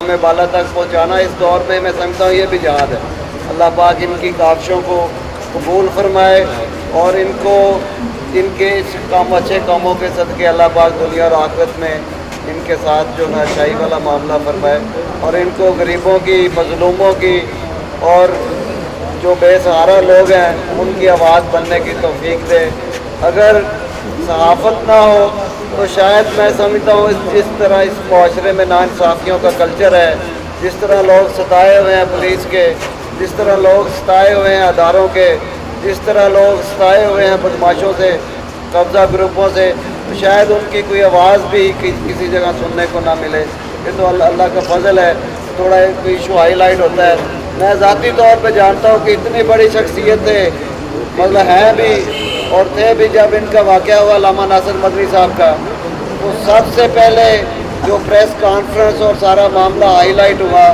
میں بالا تک پہنچانا اس دور میں میں سمجھتا ہوں یہ بھی جہاد ہے۔ اللہ پاک ان کی کاوشوں کو قبول فرمائے اور ان کو ان کے اس اچھے کاموں کے صدقے اللہ پاک دنیا اور آخرت میں ان کے ساتھ جو نا اچھائی والا معاملہ فرمائے اور ان کو غریبوں کی، مظلوموں کی اور جو بے سہارا لوگ ہیں ان کی آواز بننے کی توفیق دے۔ اگر صحافت نہ ہو تو شاید میں سمجھتا ہوں جس طرح اس معاشرے میں ناانصافیوں کا کلچر ہے، جس طرح لوگ ستائے ہوئے ہیں پولیس کے، جس طرح لوگ ستائے ہوئے ہیں اداروں کے، جس طرح لوگ ستائے ہوئے ہیں بدماشوں سے، قبضہ گروپوں سے، شاید ان کی کوئی آواز بھی کسی جگہ سننے کو نہ ملے۔ یہ تو اللہ کا فضل ہے، تھوڑا کوئی ایشو ہائی لائٹ ہوتا ہے۔ میں ذاتی طور پہ جانتا ہوں کہ اتنی بڑی شخصیتیں مطلب ہیں بھی اور تھے بھی۔ جب ان کا واقعہ ہوا علامہ ناصر مدنی صاحب کا، تو سب سے پہلے جو پریس کانفرنس اور سارا معاملہ ہائی لائٹ ہوا،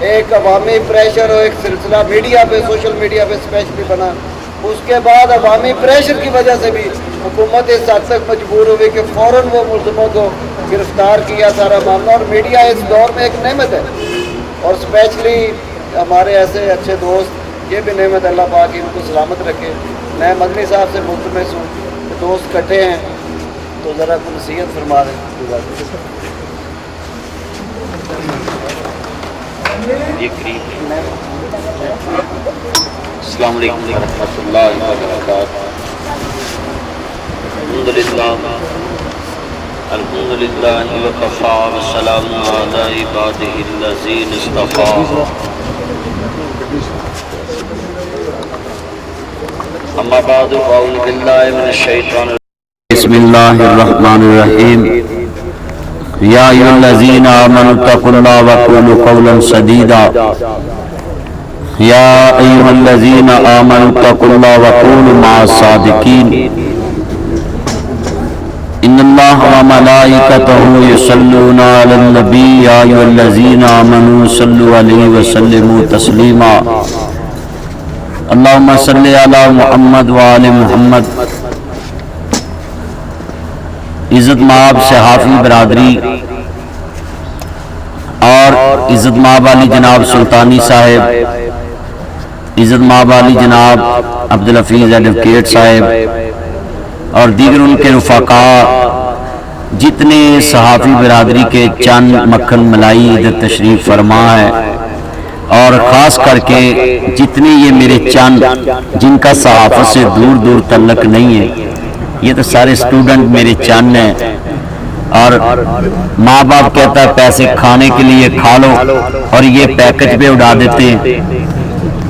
ایک عوامی پریشر اور ایک سلسلہ میڈیا پہ، سوشل میڈیا پہ اسپیشلی بنا۔ اس کے بعد عوامی پریشر کی وجہ سے بھی حکومت اس حد تک مجبور ہوئی کہ فوراً وہ ملزموں کو گرفتار کیا سارا معاملہ۔ اور میڈیا اس دور میں ایک نعمت ہے اور اسپیشلی ہمارے ایسے اچھے دوست، یہ بھی نعمت اللہ پاک ان کو سلامت رکھے۔ میں مدنی صاحب سے ملتمس ہوں کہ دوست کٹھے ہیں تو ذرا کوئی نصیحت فرما دیں۔ السلام علیکم ورحمۃ اللہ وبرکاتہ۔ الحمدللہ وکفی وسلام علی عبادہ الذین اصطفی۔ اما بعد فاعوذ باللہ من الشیطان الرجیم۔ بسم اللہ الرحمن الرحیم۔ یا ایھا الذین آمنوا اتقوا اللہ وقولوا قولا سدیدا۔ یا ایھا الذین آمنوا اتقوا اللہ وقولوا مع الصادقین۔ ان اللہ وملائکتہ یصلون علی النبی یا ایھا الذین آمنوا صلوا علیہ وسلموا تسلیما۔ اللہم صلی علی محمد وآل محمد۔ عزت مآب صحافی برادری اور عزت مآب علی جناب سلطانی صاحب، عزت مآب علی جناب عبدالحفیظ ایڈوکیٹ صاحب اور دیگر ان کے رفقاء، جتنے صحافی برادری کے چند مکھن ملائی ادھر تشریف فرما ہے، اور خاص کر کے جتنے یہ میرے چند جن کا صحافت سے دور دور تعلق نہیں ہے، یہ تو سارے اسٹوڈنٹ میرے چند ہیں، اور ماں باپ کہتا ہے پیسے کھانے کے لیے کھا لو اور یہ پیکج پہ اڑا دیتے ہیں۔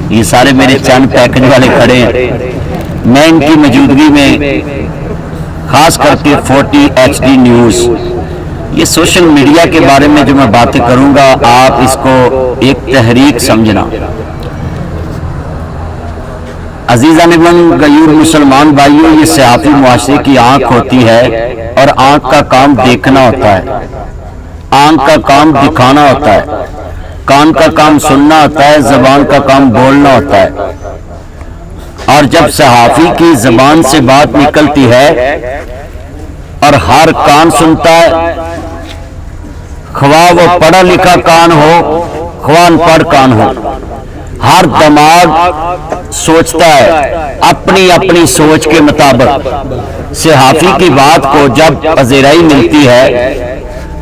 یہ سارے میرے چند پیکج والے کھڑے ہیں۔ میں ان کی موجودگی میں خاص کر کے 40 HD نیوز، یہ سوشل میڈیا کے بارے میں جو میں باتیں کروں گا، آپ اس کو ایک تحریک سمجھنا۔ عزیزان من غیور مسلمان بھائیوں، یہ صحافی معاشرے کی آنکھ ہوتی ہے اور آنکھ کا کام دیکھنا ہوتا ہے، آنکھ کا کام دکھانا ہوتا ہے، کان کا کام سننا ہوتا ہے، زبان کا کام بولنا ہوتا ہے۔ اور جب صحافی کی زبان سے بات نکلتی ہے اور ہر کان سنتا ہے، خواہ وہ پڑھا لکھا کان ہو خواہ ان پڑھ کان ہو، ہر دماغ سوچتا ہے اپنی اپنی سوچ کے مطابق۔ صحافی کی بات کو جب پذیرائی ملتی ہے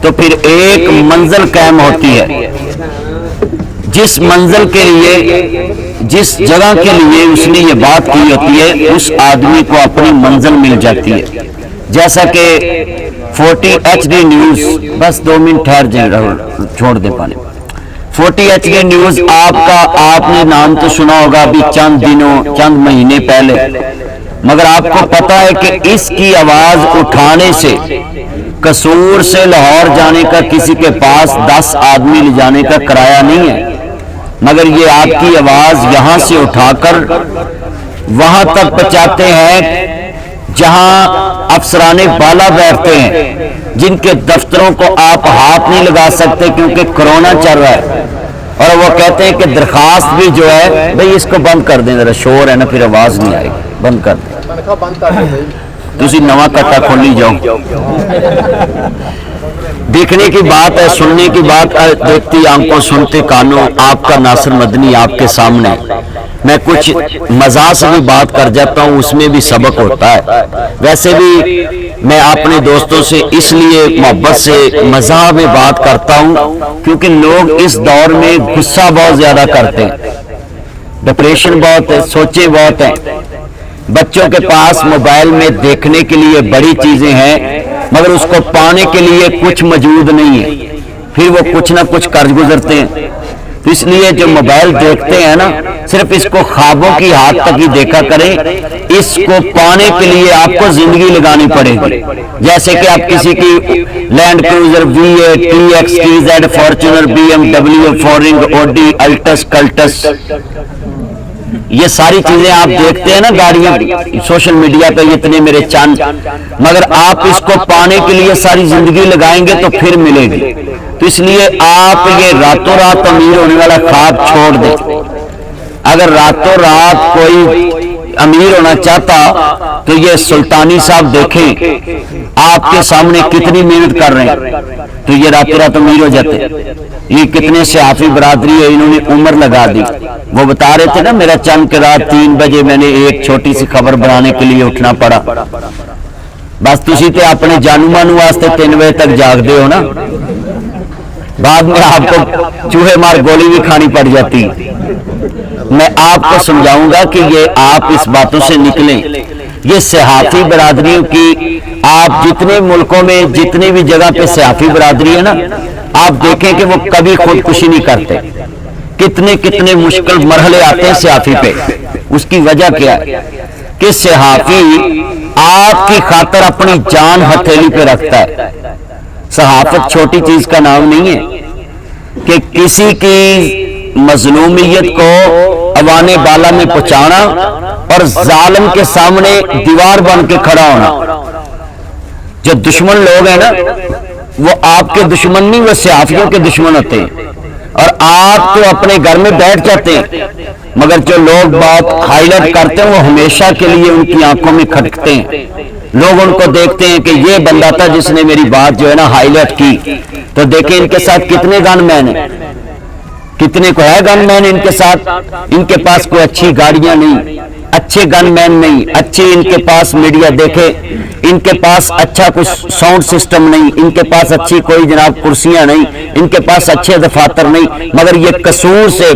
تو پھر ایک منزل قائم ہوتی ہے۔ جس منزل کے لیے، جس جگہ کے لیے اس نے یہ بات کی ہوتی ہے، اس آدمی کو اپنی منزل مل جاتی ہے۔ جیسا کہ 40 HD نیوز، بس 2 منٹ ٹھہر جائیں، چھوڑ دیں پانے۔ 40 HD نیوز آپ نے نام تو سنا ہوگا ابھی چند دنوں، چند مہینے پہلے، مگر آپ کو پتا ہے کہ اس کی آواز اٹھانے سے، قصور سے لاہور جانے کا کسی کے پاس 10 آدمی لے جانے کا کرایہ نہیں ہے، مگر یہ آپ کی آواز یہاں سے اٹھا کر وہاں تک پہنچاتے ہیں جہاں افسرانے بالا بیٹھتے ہیں، جن کے دفتروں کو آپ ہاتھ نہیں لگا سکتے کیونکہ کرونا چل رہا ہے، اور وہ کہتے ہیں کہ درخواست بھی جو ہے بھئی اس کو بند کر دیں، ذرا شور ہے نا پھر آواز نہیں آئے گی، بند کر دیں۔ तुसी नवा कट्टा खोली जाओ। देखने की बात है, सुनने की बात है, देखती आंखों सुनते कानों, आपका नासिर मदनी आपके सामने। मैं कुछ मजाक से भी बात कर जाता हूँ, उसमें भी सबक होता है। वैसे भी मैं अपने दोस्तों से इसलिए मोहब्बत से मजाक में बात करता हूँ क्योंकि लोग इस दौर में गुस्सा बहुत ज्यादा करते हैं, डिप्रेशन बहुत है, सोचे बहुत हैं। बच्चों के पास मोबाइल में देखने के लिए बड़ी चीजें हैं मगर उसको पाने के लिए कुछ मौजूद नहीं है, फिर वो कुछ ना कुछ कर्ज गुजरते हैं। तो इसलिए जो मोबाइल देखते हैं ना, सिर्फ इसको ख्वाबों की हाथ तक ही देखा करें, इसको पाने के लिए आपको जिंदगी लगानी पड़ेगी। जैसे कि आप किसी की land cruiser V8, TX, TZ, Fortuner, BMW, pouring, Audi, Altis, Cultus, ये सारी चीजें आप देखते हैं ना गाड़ियां सोशल मीडिया पे, इतने मेरे चंद, मगर आप इसको पाने के लिए सारी जिंदगी लगाएंगे तो फिर मिलेगी। तो इसलिए आप ये रातों रात अमीर होने वाला ख्वाब छोड़ दें। अगर रातों रात कोई अमीर होना चाहता तो ये सुल्तानी साहब देखें आपके सामने कितनी मेहनत कर रहे हैं, तो ये रातों रात अमीर हो जाते। ये कितने सहाफी बरादरी है, इन्होंने उम्र लगा दी। वो बता रहे थे ना, मेरा चंद के रात 3 बजे मैंने एक छोटी सी खबर बनाने के लिए उठना पड़ा। बस तुसी तो अपने जानू मानू वास्ते 3 बजे तक जागते हो ना, बाद में आपको चूहे मार गोली भी खानी पड़ जाती। मैं आपको समझाऊंगा कि ये आप इस बातों से निकलें। ये सहाफी बरादरियों की, आप जितने मुल्कों में जितनी भी जगह पे सहाफी बरादरी है ना, आप देखें कि वो कभी खुदकुशी नहीं करते। कितने कितने मुश्किल मरहले आते हैं सहाफी पे। उसकी वजह क्या है कि सहाफी आपकी खातर अपनी जान हथेली पे रखता है। सहाफत छोटी चीज का नाम नहीं है कि किसी की मजलूमियत को अवाने बाला में पहुंचाना और जालिम के सामने दीवार बन के खड़ा होना। जो दुश्मन लोग हैं ना, वो आपके दुश्मन नहीं, वो सहाफियों के दुश्मन होते हैं। और आप तो अपने घर में बैठ जाते हैं, मगर जो लोग बात हाईलाइट करते हैं वो हमेशा के लिए उनकी आंखों में खटकते हैं। लोग उनको देखते हैं कि ये बंदा था जिसने मेरी बात जो है ना हाईलाइट की। तो देखें इनके साथ कितने गनमैन हैं, कितने को है गनमैन इनके साथ। इनके पास कोई अच्छी गाड़ियां नहीं, अच्छे गनमैन नहीं, अच्छी इनके पास मीडिया देखे, इनके पास अच्छा कुछ साउंड सिस्टम नहीं, इनके पास अच्छी कोई जनाब कुर्सियां नहीं, इनके पास अच्छे दफातर नहीं, मगर ये कसूर से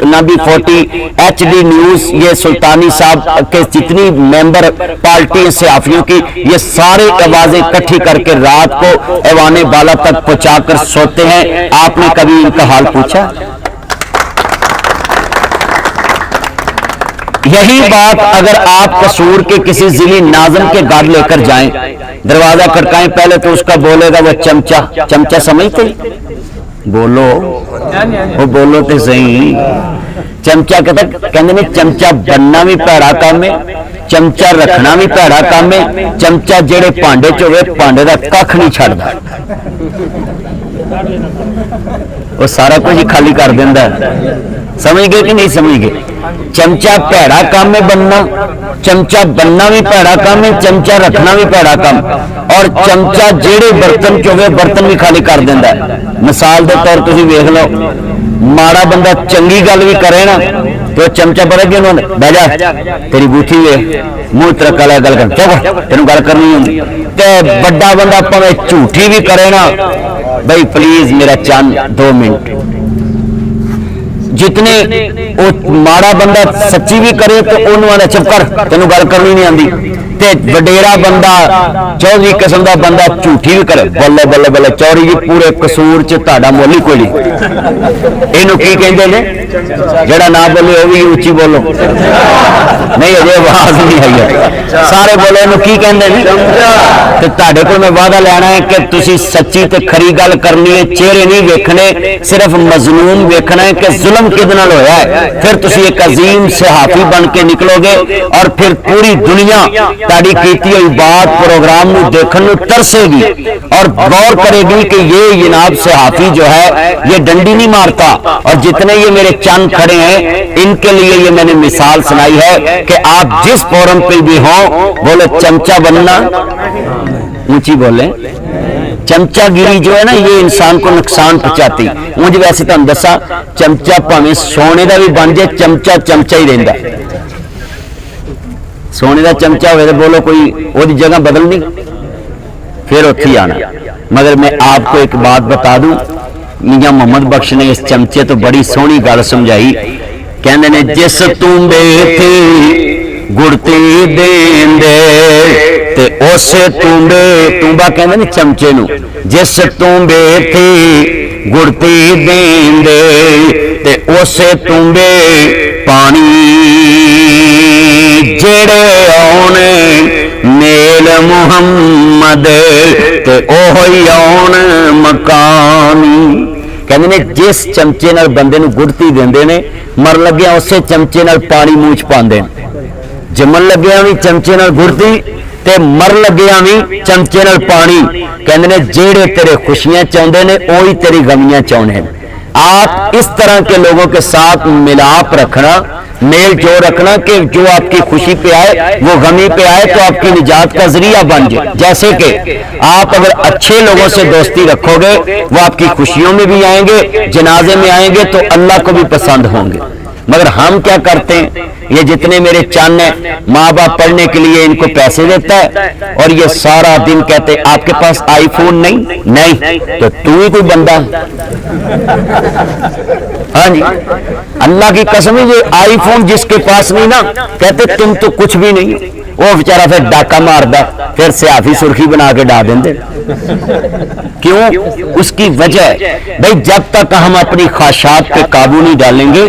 नबी 40 HD न्यूज, ये सुल्तानी साहब के जितनी मेंबर पार्टी सहाफियों की, ये सारे आवाजें इकट्ठी करके रात को ऐवाने बाला तक पहुंचाकर सोते हैं। आपने कभी इनका हाल पूछा? यही बात अगर आप कसूर के किसी जिली नाज़िम के घर लेकर जाएं, दरवाजा खटकाएं, पहले तो उसका बोलेगा वो चमचा। चमचा समझते? बोलो, वो बोलो तो सही। चमचा कहते नहीं, चमचा बनना भी भैड़ा काम है, चमचा रखना भी भैड़ा काम है। चमचा जेड़े भांडे च होवे, भांडे का कख नहीं छड्डदा, वो सारा कुछ ही खाली कर देंदा है। समझ गए कि नहीं समझ गए? चमचा भैड़ा काम है बनना, चमचा बनना भी भैड़ा काम है, चमचा रखना भी भैड़ा काम। और चमचा जेड़े बर्तन चोवे बर्तन भी खाली कर देंदा है। मिसाल के तौर तुसीं वेख लो, माड़ा बंदा चंगी गल भी करे ना तो चमचा पता कि उन्होंने बह जा, तेरी बूथी वे मुंह तरक वाला गल कर, चुप तेन गल करनी होंगी। ते बड़ा बंदा भावे झूठी भी करे ना, भाई प्लीज मेरा चंद 2 मिनट। जितने वो माड़ा बंदा सच्ची भी करे तो उन्होंने चुप कर, तेन गल करनी नहीं आती। ते वडेरा बंदा, चौधरी किस्म का बंदा झूठी भी करे, बल्ले बल्ले बल्ले चौधरी जी पूरे कसूर च तुहाडा मोल ही कोई नहीं। इनू की कहंदे ने? जेड़ा ना बोले वो भी उच्ची बोलो। नहीं अजे आवाज नहीं आई है, सारे बोले इनू की कहंदे ने? ते तुहाडे कोल मैं वादा लेना है कि तुसी सच्ची ते खरी गल करनी है, चेहरे नहीं वेखने, सिर्फ मजलूम वेखना है कि जुल्म किहदे नाल होया है। फिर तुसी एक अजीम सहाफी बन के निकलोगे और फिर पूरी दुनिया ताड़ी कीती हुई बात प्रोग्राम ਨੂੰ देखने ਨੂੰ तरसेगी और गौर करेगी कि ये जनाब सहाफी जो है ये डंडी नहीं मारता, और जितने ये मेरे चंद खड़े हैं इनके लिए ये मैंने मिसाल सुनाई है कि आप जिस फोरम पे भी हो बोले चमचा बनना, ऊंची बोले, चमचागिरी जो है ना ये इंसान को नुकसान पहुंचाती। मुझे वैसे तो दसा चमचा भावें सोने का भी बन जाए, चमचा चमचा ही रहिंदा। सोने का चमचा हो तो बोलो कोई ओदी जगह बदलनी, फिर उत्थे ही आना। मगर मैं आपको एक बात बता दूं, मियां मोहम्मद बख्श ने इस चमचे तो बड़ी सोहनी गल समझाई। कहंदे ने जिस तूंबे थे गुड़ती देंदे ते उस तूंबे, तूंबा कहंदे ने चमचे नूं, जिस तूंबे थे गुड़ती देंदे ते उस तूंबे पानी जेड़े आने मेल मुहम्मद ते ओही आउण मकानी। कहंदे ने जिस चमचे नाल बंदे नूं गुड़ती देंदे ने, मर लग्या उसे चमचे नाल पानी मूंह च पांदे ने। जमन लग्या भी चमचे नाल गुड़ती ते मर लग्या भी चमचे नाल पानी। कहंदे ने जेड़े तेरे खुशियां चाहुंदे ने ओही तेरी गमियां चाहुंदे ने। आप इस तरह के लोगों के साथ मिलाप रखना, मेल जोड़ रखना कि जो आपकी खुशी पे आए वो गमी पे आए तो आपकी निजात का जरिया बन जाए। जैसे कि आप अगर अच्छे लोगों से दोस्ती रखोगे वो आपकी खुशियों में भी आएंगे, जनाजे में आएंगे तो अल्लाह को भी पसंद होंगे। मगर हम क्या करते हैं, ये जितने मेरे चंद हैं माँ बाप पढ़ने के लिए इनको पैसे देता है और ये सारा दिन कहते आपके पास आईफोन नहीं, नहीं तो तू ही कोई बंदा। हाँ जी, अल्लाह की कसम है, ये आईफोन जिसके पास नहीं ना, कहते तुम तो कुछ भी नहीं। वो बेचारा फिर डाका मारदा, फिर सियाफी सुर्खी बना के डा देंगे। क्यों? उसकी वजह भाई जब तक हम अपनी ख्वाहिशात पे काबू नहीं डालेंगे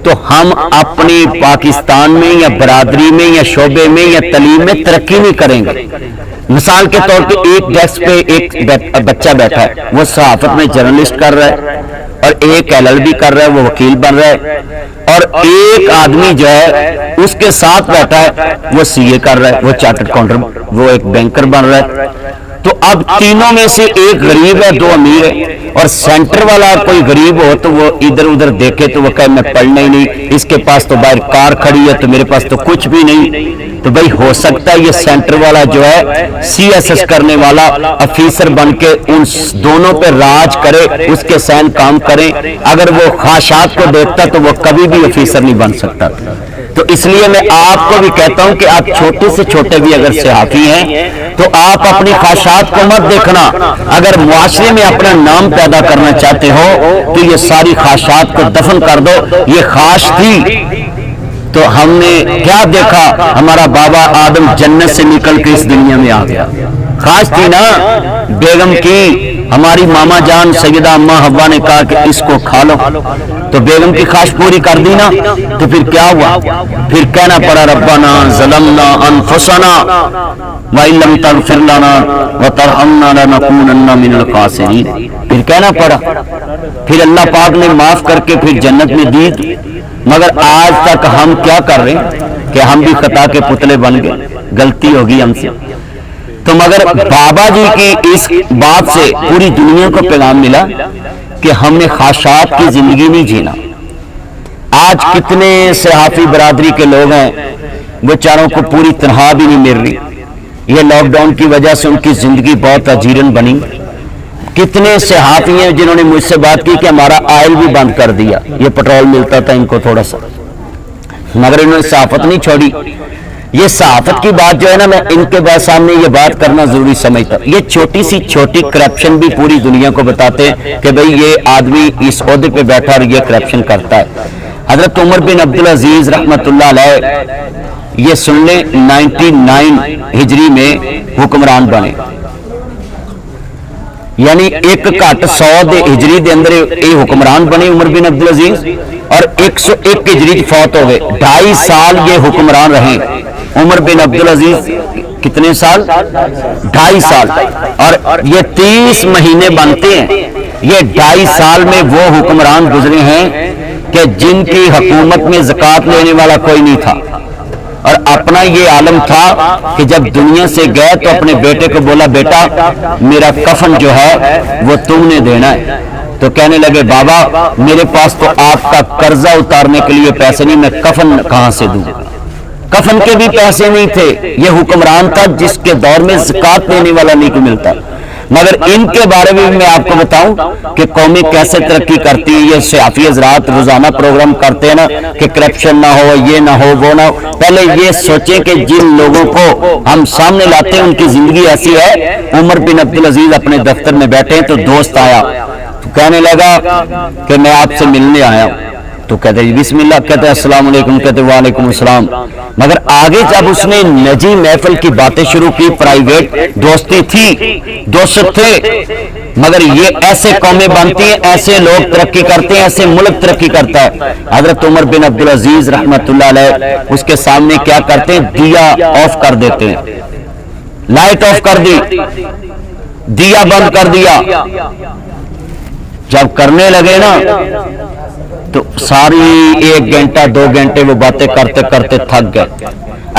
तो हम अपने पाकिस्तान में या बरादरी में या शोबे में या तलीम में तरक्की नहीं करेंगे। मिसाल के तौर पे एक डेस्क पे एक बच्चा बैठा है, वो सहाफत में जर्नलिस्ट कर रहा है और एक LLB कर रहा है, वो वकील बन रहा है, और एक आदमी जो है उसके साथ बैठा है वो CA कर रहा है, वो चार्टर्ड अकाउंटेंट, वो एक बैंकर बन रहा है। तो अब तीनों में से एक गरीब है, दो अमीर है, और सेंटर वाला कोई गरीब हो तो वो इधर उधर देखे तो वो कहे मैं पढ़ना ही नहीं, इसके पास तो बाहर कार खड़ी है तो मेरे पास तो कुछ भी नहीं। तो भाई हो सकता है ये सेंटर वाला जो है CSS करने वाला अफीसर बन के उन दोनों पे राज करे, उसके सैन काम करें। अगर वो ख्वाहिशात को देखता तो वो कभी भी अफीसर नहीं बन सकता। तो इसलिए मैं आपको भी कहता हूं कि आप छोटे से छोटे भी अगर सहाफी हैं तो आप अपनी ख्वाहिशात को मत देखना। अगर मुआशरे में अपना नाम पैदा करना चाहते हो तो ये सारी ख्वाहिशात को दफन कर दो। ये ख्वाहिश थी तो हमने क्या देखा, हमारा बाबा आदम जन्नत से निकल के इस दुनिया में आ गया। ख्वाहिश थी ना बेगम की, हमारी मामा जान सैयदा अम्मा हव्वा ने कहा कि इसको खा लो, तो बेगम की ख्वाहिश पूरी कर दी ना। तो फिर क्या हुआ, फिर कहना पड़ा रब्बाना ज़लमना अनफुसना व इल्लम तगफिर लना व तरहमना लनकूनन्ना मिनल खासिरीन। फिर कहना पड़ा, फिर अल्लाह पाक ने माफ करके फिर जन्नत में दी। मगर आज तक हम क्या कर रहे हैं कि हम भी खता के पुतले बन गए, गलती होगी हमसे। तो मगर बाबा जी की इस बात से पूरी दुनिया को पैगाम मिला कि हमने ख्वाहिशात की जिंदगी नहीं जीना। आज कितने सहाफी बरादरी के लोग हैं बेचारों को पूरी तनख्वाह भी नहीं मिल रही। ये लॉकडाउन की वजह से उनकी जिंदगी बहुत अजीरन बनी। कितने सहाफी हैं जिन्होंने मुझसे बात की कि हमारा ऑयल भी बंद कर दिया, ये पेट्रोल मिलता था इनको थोड़ा सा, मगर इन्होंने सहाफत नहीं छोड़ी। ये सहाफत की बात जो है ना, मैं इनके बाद सामने ये बात करना जरूरी समझता हूं। ये छोटी सी छोटी करप्शन भी पूरी दुनिया को बताते हैं कि भाई ये आदमी इस ओहदे पे बैठा और ये करप्शन करता है। हजरत उमर बिन अब्दुल अजीज रहमतुल्लाह अलैह ये सुन ले 99 हिजरी में हुक्मरान बने, यानी एक घट 100 हिजरी के अंदर ये हुक्मरान बने उमर बिन अब्दुल अजीज, और 101 हिजरी फौत हो गए। 2.5 साल ये हुक्मरान रहे उमर बिन अब्दुल अजीज। कितने साल? 2.5 साल। और ये 30 महीने बनते हैं। ये 2.5 साल में वो हुक्मरान गुजरे हैं कि जिनकी हुकूमत में ज़कात लेने वाला कोई नहीं था। اور اپنا یہ عالم تھا کہ جب دنیا سے گئے تو اپنے بیٹے کو بولا بیٹا میرا کفن جو ہے وہ تم نے دینا ہے. تو کہنے لگے بابا میرے پاس تو آپ کا قرضہ اتارنے کے لیے پیسے نہیں, میں کفن کہاں سے دوں؟ کفن کے بھی پیسے نہیں تھے. یہ حکمران تھا جس کے دور میں زکات دینے والا نہیں کو ملتا. مگر ان کے بارے میں میں آپ کو بتاؤں کہ قومیں کیسے ترقی کرتی ہیں. یہ صحافی حضرات روزانہ پروگرام کرتے ہیں نا کہ کرپشن نہ ہو, یہ نہ ہو, وہ نہ ہو. پہلے یہ سوچیں کہ جن لوگوں کو ہم سامنے لاتے ہیں ان کی زندگی ایسی ہے. عمر بن عبدالعزیز اپنے دفتر میں بیٹھے ہیں تو دوست آیا تو کہنے لگا کہ میں آپ سے ملنے آیا ہوں. تو کہتے ہیں بسم اللہ, کہتے ہیں السلام علیکم, کہتے ہیں وعلیکم السلام. مگر آگے جب اس نے نجی محفل کی باتیں شروع کی, پرائیویٹ دوستی تھی, دوست تھے, مگر یہ ایسے قومیں بنتی ہیں, ایسے لوگ ترقی کرتے ہیں, ایسے ملک ترقی کرتا ہے. حضرت عمر بن عبدالعزیز رحمت اللہ علیہ اس کے سامنے کیا کرتے ہیں, دیا آف کر دیتے ہیں. لائٹ آف کر دی, دیا بند کر دیا. جب کرنے لگے نا تو ساری 1 گھنٹہ 2 گھنٹے وہ باتیں کرتے کرتے تھک گئے.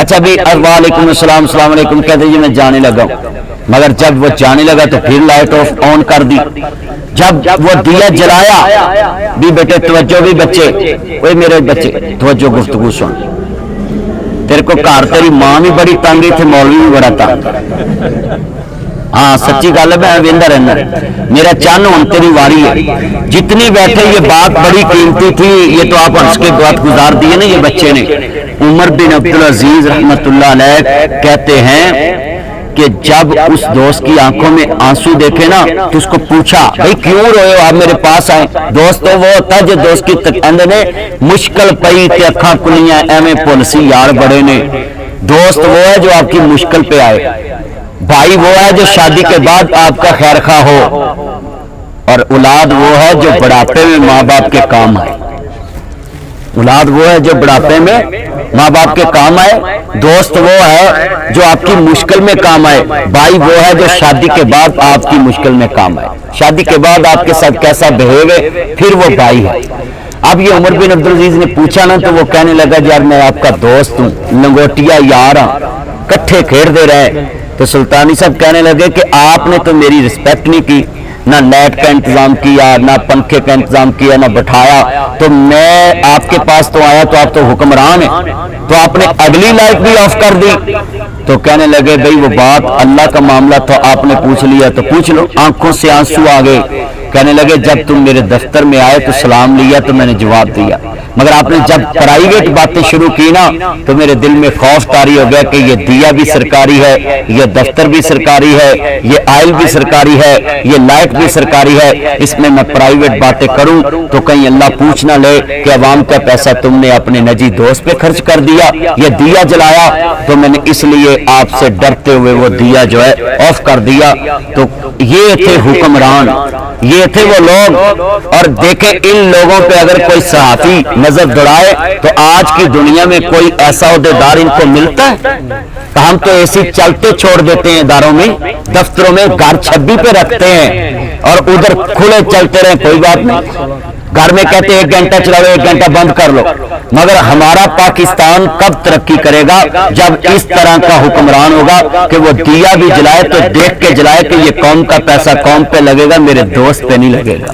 اچھا بھی وعلیکم السلام, السلام علیکم, کہتے جی میں جانے لگا ہوں. مگر جب وہ جانے لگا تو پھر لائٹ آن کر دی. جب وہ دیا جلایا, بھی بیٹے توجہ, بھی بچے, اوے میرے بچے توجہ, گفتگو سن. تیرے کو گھر تیری ماں بھی بڑی تنگ تھی, مولوی بھی بڑا تنگ. ہاں سچی گل ہے, میں ویندا رہنا. میرا چن ہوں تیری واری ہے. جتنی بیٹھے یہ بات بڑی قیمتی تھی, یہ تو آپ ہنس کے بات گزار دیے نا یہ بچے نے. عمر بن عبدالعزیز رحمت اللہ علیہ کہتے ہیں کہ جب اس دوست کی آنکھوں میں آنسو دیکھے نا تو اس کو پوچھا بھائی کیوں روئے ہو, آپ میرے پاس آئے. دوست تو وہ ہوتا ہے جو دوست کی اندر مشکل پئی تے اکھاں کھلیاں ایویں پولسی یار بڑے نے. دوست وہ ہے جو آپ کی مشکل پہ آئے. بھائی وہ ہے جو شادی کے بعد آپ کا خیر خواہ ہو. اور اولاد وہ ہے جو بڑھاپے میں ماں باپ کے کام آئے. اولاد وہ ہے جو بڑھاپے میں ماں باپ کے کام آئے. دوست وہ ہے جو آپ کی مشکل میں کام آئے. بھائی وہ ہے جو شادی کے بعد آپ کی مشکل میں کام آئے. شادی کے بعد آپ کے ساتھ کیسا بہیو ہے پھر وہ بھائی ہے. اب یہ عمر بن عبدالعزیز نے پوچھا نا تو وہ کہنے لگا یار میں آپ کا دوست ہوں, لنگوٹیا یار ہوں, کٹھے کھیڑتے رہے. تو سلطانی صاحب کہنے لگے کہ آپ نے تو میری رسپیکٹ نہیں کی, نہ لائٹ کا انتظام کیا, نہ پنکھے کا انتظام کیا, نہ بٹھایا. تو میں آپ کے پاس تو آیا تو آپ تو حکمران ہیں, تو آپ نے اگلی لائٹ بھی آف کر دی. تو کہنے لگے بھئی وہ بات اللہ کا معاملہ تو آپ نے پوچھ لیا تو پوچھ لو. آنکھوں سے آنسو آ گئے. کہنے لگے جب تم میرے دفتر میں آئے تو سلام لیا تو میں نے جواب دیا, مگر آپ نے جب پرائیویٹ باتیں شروع کی نا تو میرے دل میں خوف طاری ہو گیا کہ یہ دیا بھی سرکاری ہے, یہ دفتر بھی سرکاری ہے, یہ آئل بھی سرکاری ہے, یہ لائٹ بھی سرکاری ہے. اس میں پرائیویٹ باتیں کروں تو کہیں اللہ پوچھ نہ لے کہ عوام کا پیسہ تم نے اپنے نجی دوست پہ خرچ کر دیا. یہ دیا جلایا تو میں نے اس لیے آپ سے ڈرتے ہوئے وہ دیا جو ہے آف کر دیا. تو یہ تھے حکمران, یہ تھے وہ لوگ. اور دیکھیں ان لوگوں پہ اگر کوئی صحافی نظر دوڑائے تو آج کی دنیا میں کوئی ایسا عہدیدار ان کو ملتا ہے؟ ہم تو ایسی چلتے چھوڑ دیتے ہیں اداروں میں, دفتروں میں, گھر چھبی پہ رکھتے ہیں اور ادھر کھلے چلتے رہے, کوئی بات نہیں. گھر میں کہتے ہیں 1 گھنٹہ چلاؤ, 1 گھنٹہ بند کر لو. مگر ہمارا پاکستان کب ترقی کرے گا؟ جب اس طرح کا حکمران ہوگا کہ وہ دیا بھی جلائے تو دیکھ کے جلائے کہ یہ قوم کا پیسہ قوم پہ لگے گا, میرے دوست پہ نہیں لگے گا.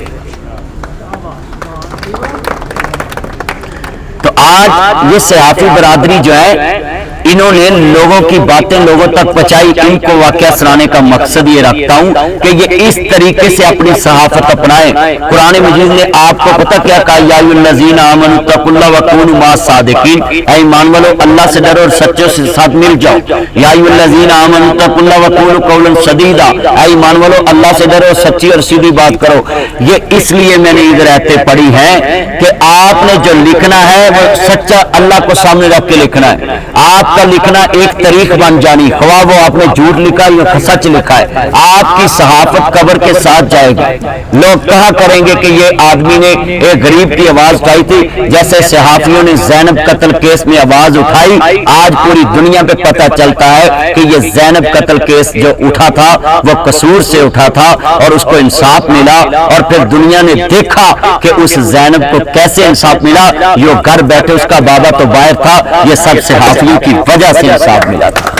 تو آج یہ صحافی برادری جو ہے انہوں نے لوگوں کی باتیں لوگوں تک پہنچائی. ان کو واقعہ سنانے کا مقصد یہ رکھتا ہوں کہ یہ اس طریقے سے اپنی صحافت اپنائیں. قرآن مجید نے آپ کو پتہ کیا کہا, یا ایھا الذین آمنوا اتقوا اللہ وکونوا مع الصادقین, اے ایمان والو اللہ سے ڈرو اور سچوں سے ساتھ مل جاؤ. یا ایھا الذین آمنوا اتقوا اللہ وقولوا قولا سدیدا, اے ایمان والو اللہ سے ڈرو, سچی اور سیدھی بات کرو. یہ اس لیے میں نے ادھر آیتیں پڑھی ہیں کہ آپ نے جو لکھنا ہے وہ سچا اللہ کو سامنے رکھ کے لکھنا ہے. آپ کا لکھنا ایک تاریخ بن جانی, خواہ وہ آپ نے جھوٹ لکھا یا سچ لکھا ہے, آپ کی صحافت قبر کے ساتھ جائے گی. لوگ کہا کریں گے کہ یہ آدمی نے ایک غریب کی آواز اٹھائی تھی, جیسے صحافیوں نے زینب قتل کیس میں آواز اٹھائی. آج پوری دنیا پہ پتہ چلتا ہے کہ یہ زینب قتل کیس جو اٹھا تھا وہ قصور سے اٹھا تھا اور اس کو انصاف ملا, اور پھر دنیا نے دیکھا کہ اس زینب کو کیسے انصاف ملا. یہ گھر بیٹھے, اس کا بابا تو باہر تھا, یہ سب صحافیوں کی وجہ سے انصاف ملا تھا.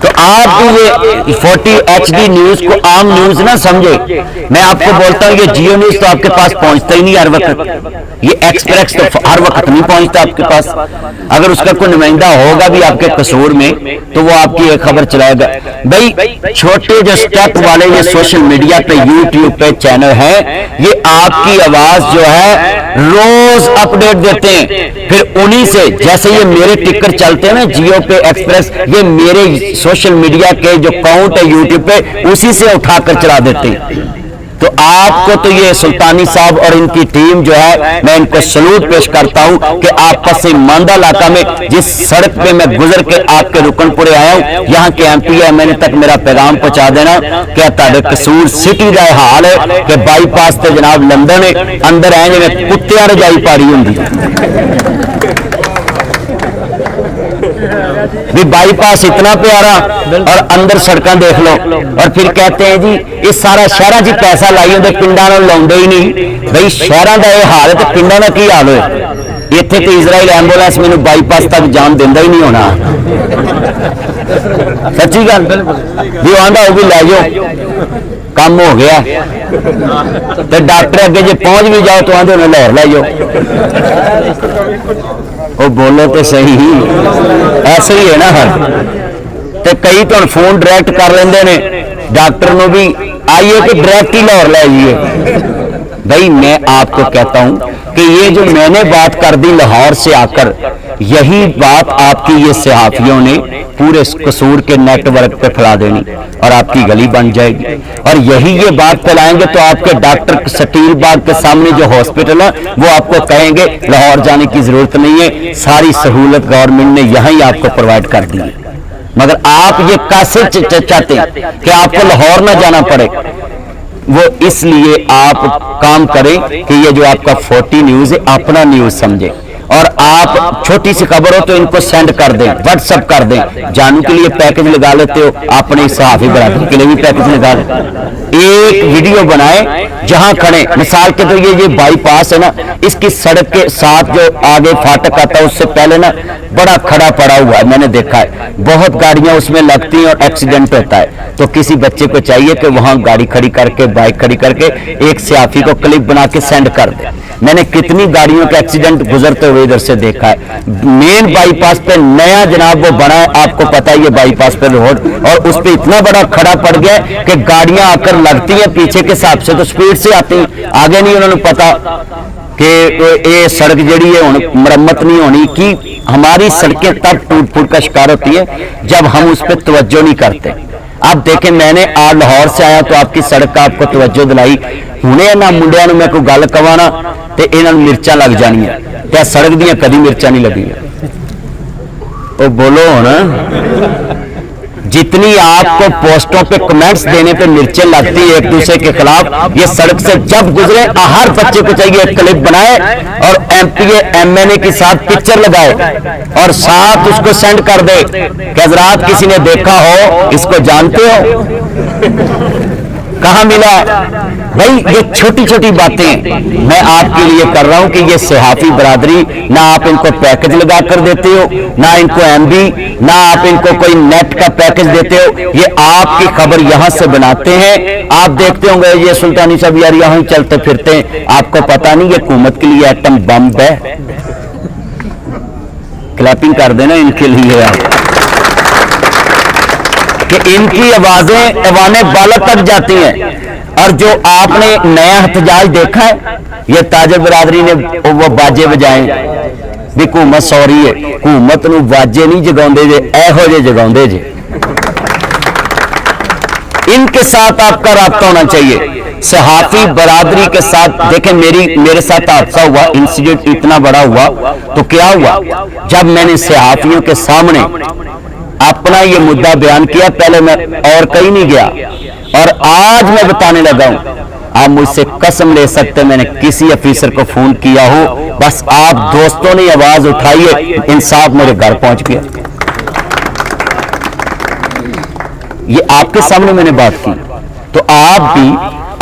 تو آپ بھی یہ 40 HD نیوز کو عام نیوز نہ سمجھے. میں آپ کو بولتا ہوں یہ جیو نیوز تو آپ کے پاس پہنچتا ہی نہیں ہر وقت, یہ ایکسپریس تو ہر وقت نہیں پہنچتا آپ کے پاس. اگر اس کا کوئی نمائندہ ہوگا بھی آپ کے قصور میں تو وہ آپ کی ایک خبر چلائے گا. بھائی چھوٹے جو سٹیپ والے یہ سوشل میڈیا پہ یوٹیوب پہ چینل ہیں, یہ آپ کی آواز جو ہے روز اپڈیٹ دیتے ہیں. پھر انہی سے, جیسے یہ میرے ٹکر چلتے ہیں نا جیو پہ ایکسپریس, یہ میرے سوشل میڈیا کے جو اکاؤنٹ ہے یوٹیوب پہ اسی سے اٹھا کر چلا دیتے ہیں. تو آپ کو تو یہ سلطانی صاحب اور ان کی ٹیم جو ہے, میں ان کو سلوٹ پیش کرتا ہوں کہ آپ پسماندہ علاقہ میں جس سڑک پہ میں گزر کے آپ کے رکن پورے آیا ہوں, یہاں کے MP ہے, میں نے تک میرا پیغام پہنچا دینا کہ تارے قصور سٹی کا حال ہے کہ بائی پاس تے جناب لندن ہے, اندر آئے میں کتیاں رجائی پاری ہوں بھی بائی پاس اتنا پیارا اور اندر سڑکاں دیکھ لو, اور پھر کہتے ہیں جی یہ سارا شہراں جی پیسہ لائی ہوندے پنڈاں نوں لاؤندے ہی نہیں. بھائی شہراں دا یہ حال ہے تو پنڈاں دا کی حال ہوئے. اتنے تو اسرائیل ایمبولینس مینوں بائی پاس تک جان دینا ہی نہیں ہونا. سچی گل بھی وہ آندا وہ بھی لے جاؤ, کام ہو گیا. تو ڈاکٹر اگے جی پہنچ بھی جاؤ تو آدھے انہیں لاہور لے جاؤ. وہ بولو تو صحیح, ایسے ہی ہے نا ہر. تو کئی تو فون ڈائریکٹ کر لیندے نے ڈاکٹر نو بھی, آئیے کہ ڈائریکٹ ہی لاہور لے جائیے. بھائی میں آپ کو کہتا ہوں کہ یہ جو میں نے بات کر دی لاہور سے آ کر, یہی بات آپ کی یہ صحافیوں نے پورے قصور کے نیٹ ورک پہ پھیلا دینی اور آپ کی گلی بن جائے گی. اور یہی یہ بات پھیلائیں گے تو آپ کے ڈاکٹر سٹیل باغ کے سامنے جو ہاسپٹل ہے وہ آپ کو کہیں گے لاہور جانے کی ضرورت نہیں ہے, ساری سہولت گورنمنٹ نے یہاں ہی آپ کو پرووائڈ کر دی ہے. مگر آپ یہ کیسے چاہتے ہیں کہ آپ کو لاہور نہ جانا پڑے؟ وہ اس لیے آپ کام کریں کہ یہ جو آپ کا 40 نیوز ہے اپنا نیوز سمجھیں, اور آپ چھوٹی سی خبر ہو تو ان کو سینڈ کر دیں, واٹس ایپ کر دیں. جانو کے لیے پیکج لگا لیتے ہو, اپنے صحافی برادری کے لیے بھی پیکج لگا دیں. ایک ویڈیو بنائیں جہاں کھڑے, مثال کے تو یہ بائی پاس ہے نا, اس کی سڑک کے ساتھ جو آگے فاٹک آتا ہے اس سے پہلے نا بڑا کھڑا پڑا ہوا ہے, میں نے دیکھا ہے, بہت گاڑیاں اس میں لگتی ہیں اور ایکسیڈنٹ ہوتا ہے. تو کسی بچے کو چاہیے کہ وہاں گاڑی کھڑی کر کے, بائک کھڑی کر کے ایک صحافی کو کلپ بنا کے سینڈ کر دیں. میں نے کتنی گاڑیوں کا ایکسیڈنٹ گزرتے ہوئے ادھر سے دیکھا ہے. مین بائی پاس پہ نیا جناب وہ بنا ہے, آپ کو پتا ہے یہ بائی پاس پہ روڈ, اور اس پہ اتنا بڑا کھڑا پڑ گیا کہ گاڑیاں آ کر لگتی ہیں پیچھے کے حساب سے تو سپیڈ سے آتی ہیں, آگے نہیں انہوں نے پتا کہ یہ سڑک جڑی ہے مرمت نہیں ہونی کی. ہماری سڑکیں تب ٹوٹ پھوٹ کا شکار ہوتی ہے جب ہم اس پہ توجہ نہیں کرتے. آپ دیکھیں میں نے آج لاہور سے آیا تو آپ کی سڑک کا آپ کو توجہ دلائی, ہنے نہ منڈیا میں کوئی گل کوانا تو یہاں مرچاں لگ جانی ہیں, کیا سڑک دیا کدی مرچاں نہیں لگی. تو بولو نا, جتنی آپ کو پوسٹوں پہ کمنٹس دینے پہ مرچیں لگتی ہیں ایک دوسرے کے خلاف, یہ سڑک سے جب گزرے ہر بچے کو چاہیے ایک کلپ بنائے اور MP MNA کے ساتھ پکچر لگائے اور ساتھ اس کو سینڈ کر دے کہ حضرات کسی نے دیکھا ہو, اس کو جانتے ہو, کہاں ملا. بھائی یہ چھوٹی چھوٹی باتیں میں آپ کے لیے کر رہا ہوں کہ یہ صحافی برادری, نہ آپ ان کو پیکج لگا کر دیتے ہو, نہ ان کو MB, نہ آپ ان کو کوئی نیٹ کا پیکج دیتے ہو, یہ آپ کی خبر یہاں سے بناتے ہیں. آپ دیکھتے ہوں گے یہ سلطانی صاحب یار یہاں چلتے پھرتے ہیں, آپ کو پتا نہیں یہ حکومت کے لیے ایٹم بم ہے. کلیپنگ کر دینا ان کے لیے آپ کہ ان کی آوازیں ایوانے بالا تک جاتی ہیں. اور جو آپ نے نیا احتجاج دیکھا ہے, یہ تاجر برادری نے وہ باجے بجائے بھی حکومت سوری ہے, حکومت نو باجے نہیں جگاؤندے جے, ایہو جے جگاؤندے جے. ان کے ساتھ آپ کا رابطہ ہونا چاہیے. सहाफी बरादरी के साथ देखें, मेरे साथ हादसा हुआ, इंसिडेंट इतना बड़ा हुआ तो क्या हुआ, जब मैंने सहाफियों के सामने अपना ये मुद्दा बयान किया, पहले मैं और कहीं नहीं गया और आज मैं बताने लगा हूं, आप मुझसे कसम ले सकते, मैंने किसी अफीसर को फोन किया हो, बस आप दोस्तों ने आवाज उठाई है, इंसाफ मेरे घर पहुंच गया। ये आपके सामने मैंने बात की, तो आप भी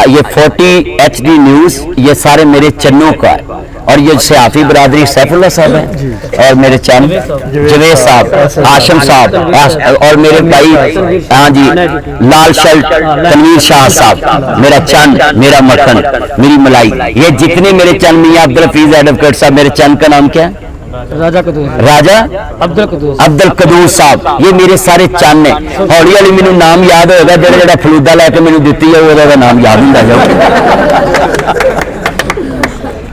ये 40 HD न्यूज ये सारे मेरे चन्नों का है, और ये सहाफी बरादरी सैफुल्लाह साहब है और मेरे चंद जवेद साहब, आशम साहब और मेरे भाई हाँ जी लाल शर्ट तनवीर शाह साहब, मेरा चंद, मेरा मक्खन, मेरी मलाई, ये जितने मेरे चंद, मियां अब्दुल हफीज एडवोकेट साहब, मेरे चंद का नाम क्या है, राजा अब्दुल कदूस साहब, ये मेरे सारे चंद ने। हौली हौली मैनू नाम याद होगा, जेड़ा फलूदा लैके मैनू दिती है ਉਹਦਾ नाम याद ਹੁੰਦਾ जाओ।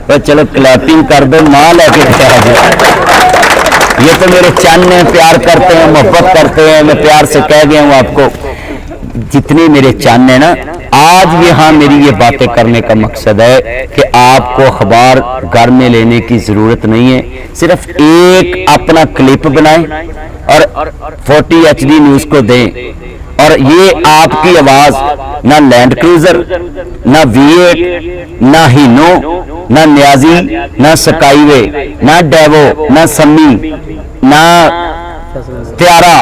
तो चलो क्लैपिंग कर दो, मां लेके ये तो मेरे चंद ने, प्यार करते हैं, मोहब्बत करते हैं, मैं प्यार से कह गया हूं आपको, जितने मेरे चंद है ना, आज यहाँ मेरी ये बातें करने का मकसद है कि आपको अखबार घर में लेने की जरूरत नहीं है, सिर्फ एक अपना क्लिप बनाएं और 40 HD न्यूज को दें, और ये आपकी आवाज ना लैंड क्रूजर, ना V8, ना हीनो, ना न्याजी, ना स्काईवे, ना डेवो, ना सम्मी, ना त्यारा,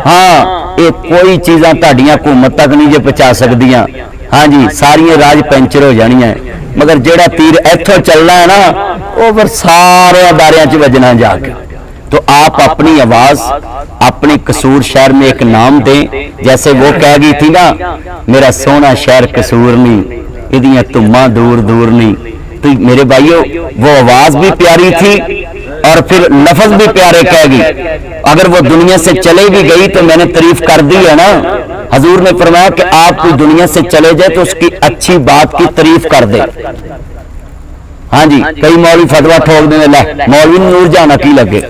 हाँ ये कोई चीज़ां तुहाडियां हुकूमत तक नहीं जे पहुंचा सकदियां। हाँ जी, सारियां राज पेंचर हो जानियां, मगर जेड़ा तीर इथों चलना है ना, वो फिर सारे अदारियां च वजना जाके। तो आप अपनी आवाज अपने कसूर शहर में एक नाम दें, जैसे वो कह गई थी ना, मेरा सोना शहर कसूर नहीं, इदियां तुमा दूर दूर नहीं। तो मेरे भाइयों, वो आवाज भी प्यारी थी और फिर लफ्ज भी प्यारे कह गई। अगर वो दुनिया से चले भी गई तो मैंने तारीफ कर दी है ना। हजूर ने फरमाया कि आप कोई दुनिया से चले जाए तो उसकी अच्छी बात की तारीफ कर दे। हाँ जी, कई मौलवी फतवा ठोक देने, मौलवी नूर जाना की लगे,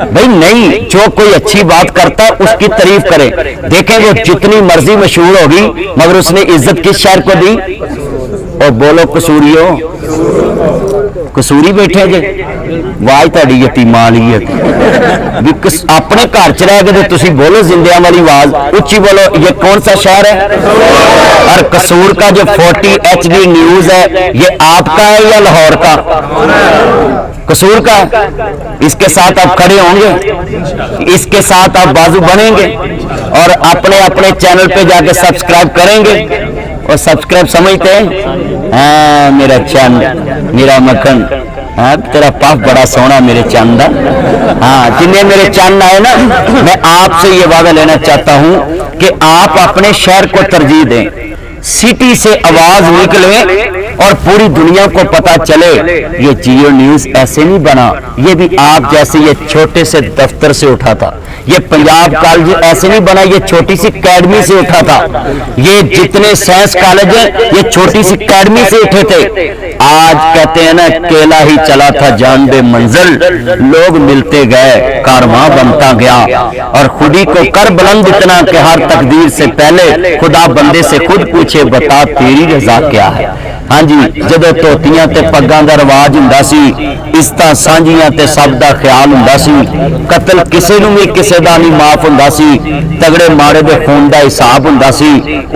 भाई नहीं, जो कोई अच्छी बात करता है उसकी तारीफ करे। देखें वो जितनी मर्जी मशहूर होगी, मगर उसने इज्जत किस शहर को दी? और बोलो कसूरियो, कसूरी बैठे जे वाज ताड़ी यतीमां वाली है भी अपने घर च रह के तुसी बोलो जिंदियां वाली आवाज उच्ची बोलो। ये कौन सा शहर है? और कसूर का जो 40 HD न्यूज है, ये आपका है या लाहौर का? कसूर का। इसके साथ आप खड़े होंगे, इसके साथ आप बाजू बनेंगे और अपने अपने चैनल पे जाके सब्सक्राइब करेंगे। और सब्सक्राइब समझते हैं? हाँ मेरा चंद, मेरा मक्खन, हाँ तेरा पफ बड़ा सोना मेरे चंद। हाँ जिन्हें मेरे चंद आए ना, मैं आपसे ये वादा लेना चाहता हूं कि आप अपने शहर को तरजीह दें, सिटी से आवाज निकले और पूरी दुनिया को पता चले। ये जियो न्यूज ऐसे नहीं बना, ये भी आप जैसे ये छोटे से दफ्तर से उठा था। ये पंजाब कॉलेज ऐसे नहीं बना, ये छोटी सी अकेडमी से उठा था। ये जितने साइंस कॉलेज है, ये छोटी सी अकेडमी से उठे थे। आज कहते हैं ना, केला ही चला था जान बे मंजिल, लोग मिलते गए कारवां बनता गया। और खुदी को कर बुलंद इतना कि हर तकदीर से पहले खुदा बंदे से खुद पूछे, बता तेरी रजा क्या है। हाँ जी, जदों धोतियां ते पग्गां दा रिवाज हुंदा सी, इज्जतां सांझियां ते सब दा ख्याल हुंदा सी, कतल किसे नूं भी किसे दा नहीं माफ हुंदा सी, तगड़े माड़े दे खून दा हिसाब हुंदा सी।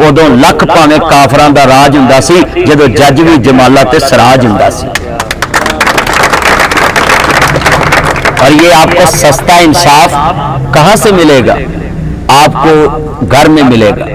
उदों लख भावें काफरां दा राज हुंदा सी, जदों जज भी जमाला ते सराज हुंदा सी। और ये आपको सस्ता इंसाफ कहां से मिलेगा? आपको घर में मिलेगा,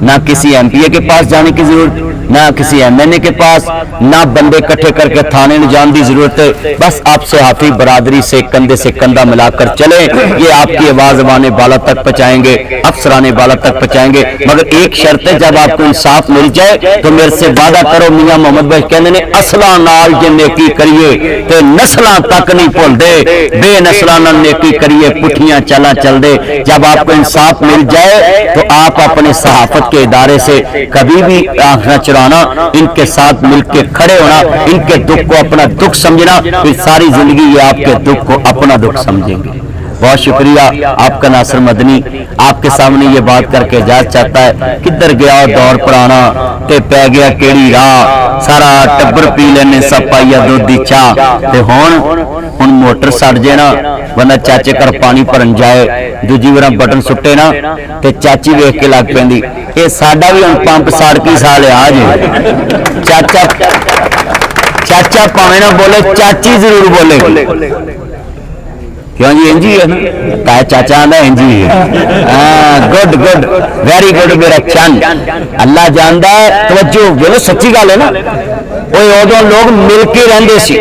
ना किसी MPA के पास जाने की जरूरत, ना किसी MNA के पास, ना बंदे इकट्ठे करके थाने में जाने की जरूरत है। बस आप सहाफी बरादरी से कंधे से कंधा मिलाकर चले, ये आपकी आवाज वाने बाला तक पहुंचाएंगे, अफसराने बाला तक पहुंचाएंगे। मगर एक शर्त है, जब आपको इंसाफ मिल जाए तो मेरे से वादा करो। मियां मोहम्मद भाई कहते ने, असलां नाल जे नेकी करिए ते नस्लां तक नहीं भुलदे, बेनस्लां नाल नेकी करिए पुठियां चालां चलदे। जब आपको इंसाफ मिल जाए तो आप अपने सहाफत के इदारे से कभी भी आंख न चुराना, इनके साथ मिलकर खड़े होना, इनके दुख को अपना दुख समझना, फिर सारी जिंदगी ये आपके दुख को अपना दुख समझेंगे। बहुत शुक्रिया आपका नासिर मदनी, आपके सामने ये बात करके इजाजत चाहता है। किधर गया दौर पुराना ते पै गया केड़ी राह, सारा टब्बर पी लेने सब पाइया दुध दी चाह, ते हुण मोटर सड़ जे ना बंदा चाचे घर पानी भरन जाए, दूजी बार बटन सुट्टे ना ते चाची वेख के लग पैंदी ये साडा भी हुण पंप सड़ की साल आ जे। चाचा भावें ना बोले, चाची जरूर बोले, क्यों जी इंजी है ना, चाचा आंदा इंजी है। गुड गुड, वेरी गुड मेरा चंद, अल्लाह जानदा है। तवज्जो बोलो, सच्ची गल है ना, वो उदों लोग मिल के रहंदे सी।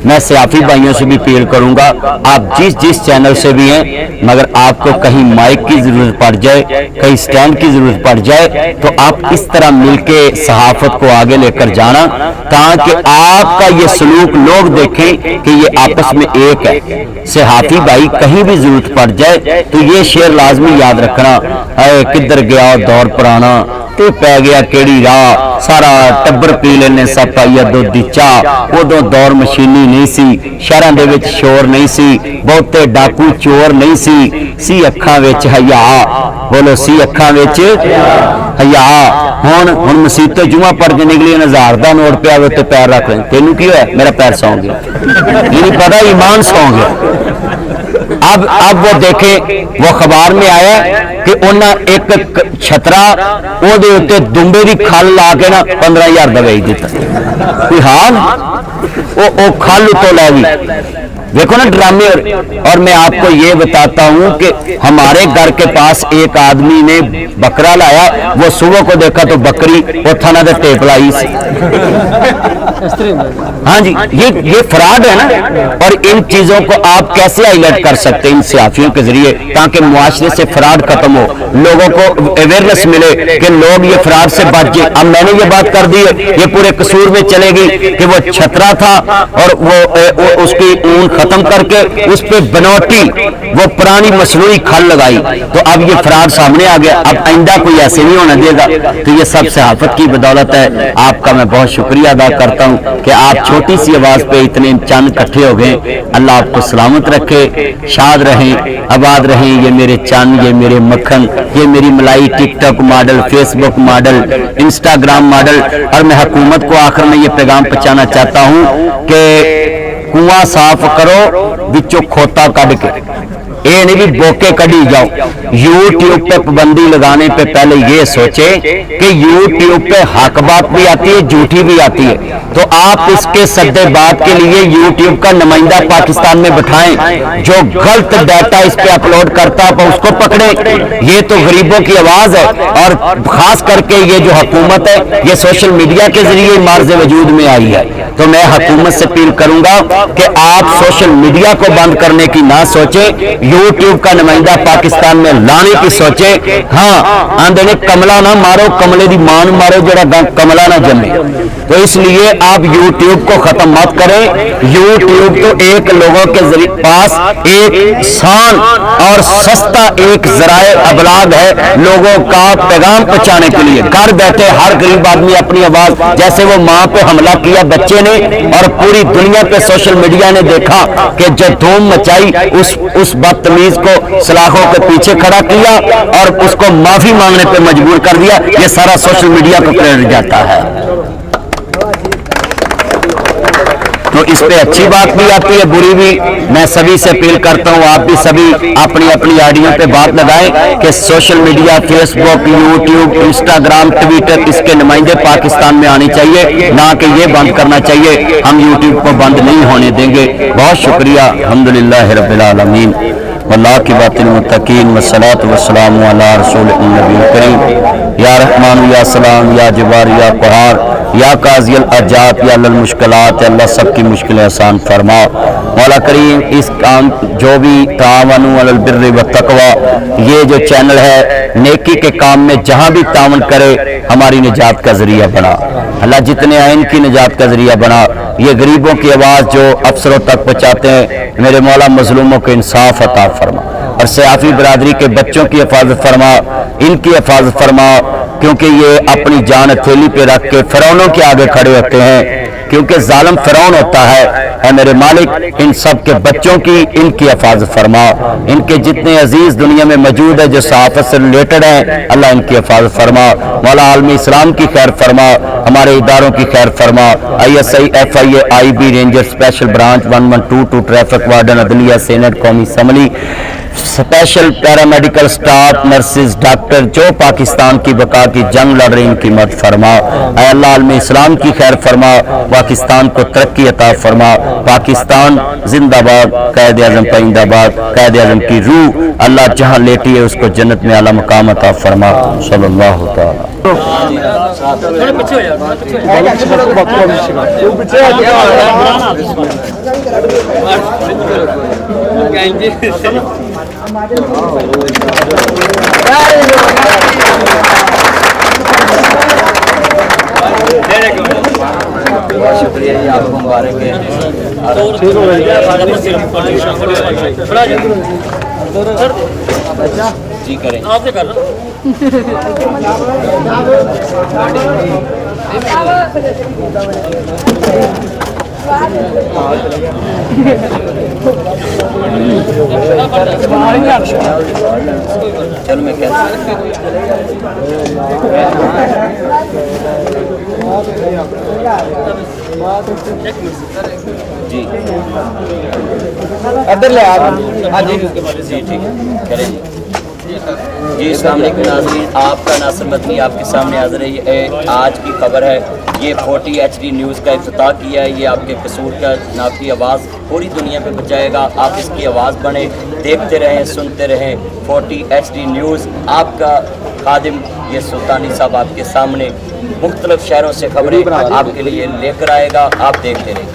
मैं सियाफी भाइयों से भी अपील करूंगा, आप जिस चैनल से भी हैं, मगर आपको कहीं माइक की जरूरत पड़ जाए, कहीं स्टैंड की जरूरत पड़ जाए, तो आप इस तरह मिलके सहाफत को आगे लेकर जाना, ताकि आपका ये सलूक लोग देखें कि ये आपस में एक है। सहाफी भाई कहीं भी जरूरत पड़ जाए तो ये शेर लाजमी याद रखना, अरे किधर गया दौर पुराना ते पै गया केड़ी राह, सारा टब्बर पी लेने सब पाइया दुध दी चाह। उदों दौर मशीनी नहीं सी, शहरां दे विच शोर नहीं सी, बहुते डाकू चोर नहीं सी अखां विच हया, बोलो सी अखां विच हया। हुण मसीते जुमा पढ़ के निकली 1000 दा नोट पिया ते पैर रख ले, तेनू की होया? मेरा पैर सौ गया, ये नहीं पता ईमान सौ गया। अब वो देखे, वो अखबार में आया कि उन्हें एक छतरा ओदे उत्ते दुंबे दी खल ला के ना 15,000 दा बेच दिता। कोई हाल, वो खल तो लै गई। देखो ना ड्रामे। और मैं आपको ये बताता हूं कि हमारे घर के पास एक आदमी ने बकरा लाया, वो सुबह को देखा तो बकरी वो थाना दे टेप लाई सी। हाँ जी, ये फ्रॉड है ना। और इन चीजों को आप कैसे हाईलाइट कर सकते हैं इन सियाफियों के जरिए, ताकि मुआशरे से फ्रॉड खत्म हो, लोगों को अवेयरनेस मिले कि लोग ये फ्रॉड से बच जाए। अब मैंने ये बात कर दी है, ये पूरे कसूर में चलेगी कि वो छतरा था और वो उसकी ऊन खत्म करके उस पे बनौटी वो पुरानी मसनूई खल लगाई, तो अब ये फ्रॉड सामने आ गया। अब आइंदा कोई ऐसे नहीं होने देगा। तो ये सब सहाफत की बदौलत है। आपका मैं बहुत शुक्रिया अदा करता हूँ कि आप छोटी सी आवाज पे इतने चंद इकट्ठे हो गए। अल्लाह आपको सलामत रखे, शाद रहें, आबाद रहें। ये मेरे चंद, ये मेरे मक्खन, ये मेरी मलाई, TikTok model, Facebook model, Instagram model. और मैं हुकूमत को आखिर में ये पैगाम पहुंचाना चाहता हूँ कि कुआं साफ करो, विचों खोता कढ़ के, ये नहीं भी बोके कढ़ी जाओ। यूट्यूब पे पाबंदी लगाने पे पहले ये सोचे कि यूट्यूब पे हक बात भी आती है, झूठी भी आती है, तो आप इसके सद्दे बात के लिए यूट्यूब का नुमाइंदा पाकिस्तान में बिठाएं। जो गलत डाटा इस पे अपलोड करता है उसको पकड़े। ये तो गरीबों की आवाज है। और खास करके ये जो हुकूमत है, ये सोशल मीडिया के जरिए मार्ज वजूद में आई है। तो मैं हुकूमत से अपील करूंगा कि आप सोशल मीडिया को बंद करने की ना सोचे, यूट्यूब का नुमाइंदा पाकिस्तान में लाने की सोचे। हाँ, आंदे ने कमला ना मारो, कमले दी मान मारो जरा कमला ना जमे। तो इसलिए आप यूट्यूब को खत्म मत करें। यूट्यूब तो एक लोगों के पास एक आसान और सस्ता एक जराए अबलाग है लोगों का पैगाम पहुंचाने के लिए। घर बैठे हर गरीब आदमी अपनी आवाज, जैसे वो माँ पे हमला किया बच्चे ने और पूरी दुनिया पे सोशल मीडिया ने देखा कि जो धूम मचाई, उस बदतमीज को सलाखों के पीछे खड़ा किया और उसको माफी मांगने पे मजबूर कर दिया। ये सारा सोशल मीडिया को प्रेरित जाता है। तो इस पे अच्छी बात भी आती है, बुरी भी। मैं सभी से अपील करता हूँ, आप भी सभी अपनी अपनी आइडियो पे बात लगाएं कि social media, Facebook, YouTube, Instagram, Twitter, इसके नुमाइंदे पाकिस्तान में आने चाहिए, ना कि ये बंद करना चाहिए। हम यूट्यूब को बंद नहीं होने देंगे। बहुत शुक्रिया। अल्हम्दुलिल्लाह रब्बिल आलमीन, वल्लाह की बातिल मुत्तकीन, वस्सलातु वस्सलामु अला रसूलिन नबी करीम। या रहमान या सलाम या जबार या क़हार या काज़ियल अजात या लल मुश्किलात, अल्लाह सबकी मुश्किलें आसान फरमा। मौला करीम इस काम जो भी तावनु अलल बिर्रि व तक़वा, ये जो चैनल है नेकी के काम में जहाँ भी तावन करे, हमारी निजात का जरिया बना। अल्लाह जितने आए इनकी निजात का जरिया बना। ये गरीबों की आवाज़ जो अफसरों तक पहुँचाते हैं, मेरे मौला मजलूमों को इंसाफ अता फरमा और सियाफी बरादरी के बच्चों की हिफाजत फरमा, इनकी हिफाजत फरमा, क्योंकि ये अपनी जान हथेली पे रख के फिरौनों के आगे खड़े होते हैं। کیونکہ ظالم فرعون ہوتا ہے۔ اے میرے مالک ان سب کے بچوں کی ان کی حفاظت فرما، ان کے جتنے عزیز دنیا میں موجود ہے جو صحافت سے ریلیٹڈ ہیں اللہ ان کی حفاظت فرما، مولا عالم اسلام کی خیر فرما، ہمارے اداروں کی خیر فرما، ISI FIA IB ranger special branch 112 traffic warden عدلیہ سینٹ قومی assembly special paramedical staff nurses doctor جو پاکستان کی بقا کی جنگ لڑ رہے ان کی مدد فرما، اے اللہ عالم اسلام کی خیر فرما، پاکستان کو ترقی عطا فرما، پاکستان زندہ باد، قائد اعظم پائندہ باد، قائد اعظم کی روح اللہ جہاں لیٹی ہے اس کو جنت میں اعلیٰ مقام عطا فرما، صلی اللہ تعالی۔ شکریہ جی، آپ کو مبارک ہے۔ جی کریں آپ سے کرنا چلو میں کہتا جی ادھر لے آپ ہاں جی جی ٹھیک ہے کریں جی۔ جی السلام علیکم ناظرین، آپ کا ناصر مدنی آپ کے سامنے حاضر ہے۔ آج کی خبر ہے، یہ 40 HD نیوز کا افتتاح کیا ہے۔ یہ آپ کے قصور کا نافی آواز پوری دنیا پہ پہنچائے گا، آپ اس کی آواز بنیں، دیکھتے رہیں، سنتے رہیں۔ 40 HD نیوز آپ کا خادم یہ سلطانی صاحب آپ کے سامنے مختلف شہروں سے خبریں آپ کے لیے لے کر آئے گا، آپ دیکھتے رہیں۔